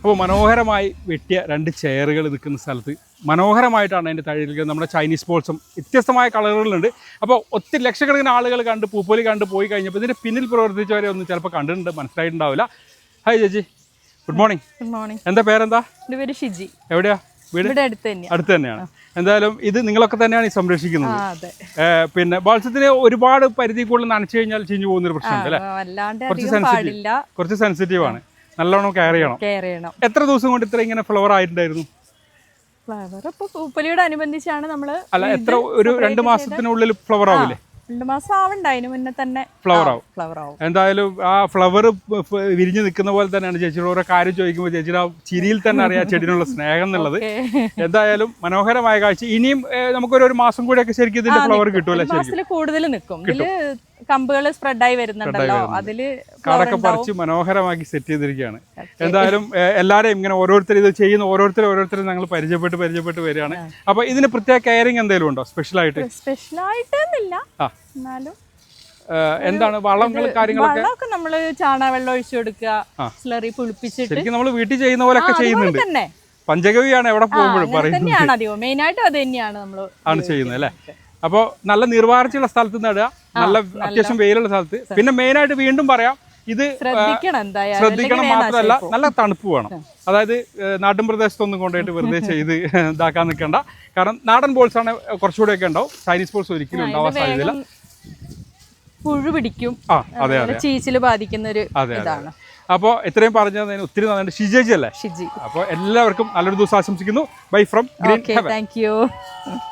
അപ്പോൾ മനോഹരമായി വെട്ടിയ 2 ചെയറുകൾ നിൽക്കുന്ന സ്ഥലത്ത് മനോഹരമായിട്ടാണ് അതിൻ്റെ തഴയിൽ നമ്മുടെ ചൈനീസ് ബോൾസും വ്യത്യസ്തമായ കളറുകളുണ്ട്. അപ്പോൾ ഒത്തിരി ലക്ഷക്കണക്കിന് ആളുകൾ കണ്ട് പൂപ്പൊലി കണ്ട് പോയി കഴിഞ്ഞപ്പോൾ ഇതിൻ്റെ പിന്നിൽ പ്രവർത്തിച്ചവരെ ഒന്നും ചിലപ്പോൾ കണ്ടിട്ടുണ്ട്, മനസ്സിലായിട്ടുണ്ടാവില്ല. ഹായ് ചേച്ചി, ഗുഡ് മോർണിംഗ്. Good morning. എന്താ പേരെന്താ? എൻ്റെ പേര് ഷിജി. എവിടെയാ വീട്? അടുത്ത് തന്നെയാണ്. എന്തായാലും ഇത് നിങ്ങളൊക്കെ തന്നെയാണ് ഈ സംരക്ഷിക്കുന്നത്. പിന്നെ ബാൾസത്തിന് ഒരുപാട് പരിധി കൂടുതൽ നനച്ചു കഴിഞ്ഞാൽ ചീഞ്ഞു പോകുന്നൊരു പ്രശ്നമുണ്ട് അല്ലേ? കുറച്ച് സെൻസിറ്റീവ് ആണ്, നല്ലോണം കെയർ ചെയ്യണം. എത്ര ദിവസം കൊണ്ട് ഇത്ര ഇങ്ങനെ ഫ്ലവർ ആയിട്ടുണ്ടായിരുന്നു? ഫ്ലവർ ഇപ്പോൾ പൂപ്പൊലിയോട് അനുബന്ധിച്ചാണ് നമ്മൾ. അല്ല, എത്ര ഒരു 2 മാസത്തിനുള്ളിൽ ഫ്ലവർ ആവില്ലേ? 2 മാസം ആവണ്ട, അതിന് മുന്നേ തന്നെ ഫ്ലവർ ആവും. എന്തായാലും ആ ഫ്ലവർ വിരിഞ്ഞു നിൽക്കുന്ന പോലെ തന്നെയാണ് ചേച്ചിയുടെ ഓരോ കാര്യം ചോദിക്കുമ്പോൾ ചേച്ചിയുടെ ആ ചിരിയിൽ തന്നെ അറിയാം ചെടിനുള്ള സ്നേഹം എന്നുള്ളത്. എന്തായാലും മനോഹരമായ കാഴ്ച. ഇനിയും നമുക്കൊരു മാസം കൂടെയൊക്കെ ശരിക്കും ഇതിന്റെ ഫ്ലവർ കിട്ടുമല്ലേ? ശരിക്കും കൂടുതൽ നിൽക്കും. കമ്പുകൾ സ്പ്രെഡായി വരുന്നുണ്ടല്ലോ, അതില് കാടൊക്കെ പറിച്ച് മനോഹരമാക്കി സെറ്റ് ചെയ്തിരിക്കുകയാണ്. എന്തായാലും എല്ലാവരെയും ഇങ്ങനെ ഓരോരുത്തർ ഇത് ചെയ്യുന്ന ഓരോരുത്തരും ഞങ്ങൾ പരിചയപ്പെട്ട് വരികയാണ്. അപ്പൊ ഇതിന് പ്രത്യേക കെയറിങ് എന്തെങ്കിലും ഉണ്ടോ സ്പെഷ്യലായിട്ടൊന്നുമില്ല? എന്നാലും എന്താണ് വളങ്ങൾ കാര്യങ്ങളൊക്കെ? നമ്മള് ചാണകവെള്ളം ഒഴിച്ചു കൊടുക്കുക, സ്ലറി പുളിപ്പിച്ചിട്ട് ശരിക്കും നമ്മൾ വീട്ടിൽ ചെയ്യുന്ന പോലെയൊക്കെ ചെയ്യുന്നുണ്ട്. പഞ്ചഗവിയാണ് എവിടെ പോകുമ്പോഴും പറയുന്നത്. മെയിനായിട്ട് അത് തന്നെയാണ് നമ്മൾ ചെയ്യുന്നത് അല്ലേ? അപ്പോൾ നല്ല നീർവാർച്ചയുള്ള സ്ഥലത്ത് നടുക, നല്ല അത്യാവശ്യം വെയിലുള്ള സ്ഥലത്ത്. പിന്നെ മെയിനായിട്ട് വീണ്ടും പറയാം, ഇത് ശ്രദ്ധിക്കണം മാത്രമല്ല നല്ല തണുപ്പ് വേണം. അതായത് നാട്ടിൻ പ്രദേശത്തൊന്നും കൊണ്ടുപോയിട്ട് വെറുതെ ചെയ്ത് ഇതാക്കാൻ നിൽക്കണ്ട. കാരണം നാടൻ ബോൾസ് ആണ് കുറച്ചുകൂടെയൊക്കെ ഉണ്ടാവും, ചൈനീസ് ബോൾസ് ഒരിക്കലും ഉണ്ടാവാൻ സാധ്യതയില്ല. പുഴു പിടിക്കും, ചീച്ചിൽ ബാധിക്കുന്ന ഒരു ഇതാണ്. അപ്പോൾ ഇത്രയും പറഞ്ഞതിന് ഒത്തിരി നന്ദി. ഷിജി അല്ലേ? ഷിജി. അപ്പോൾ എല്ലാവർക്കും നല്ലൊരു ദിവസം ആശംസിക്കുന്നു. Bye from green heaven. Thank you.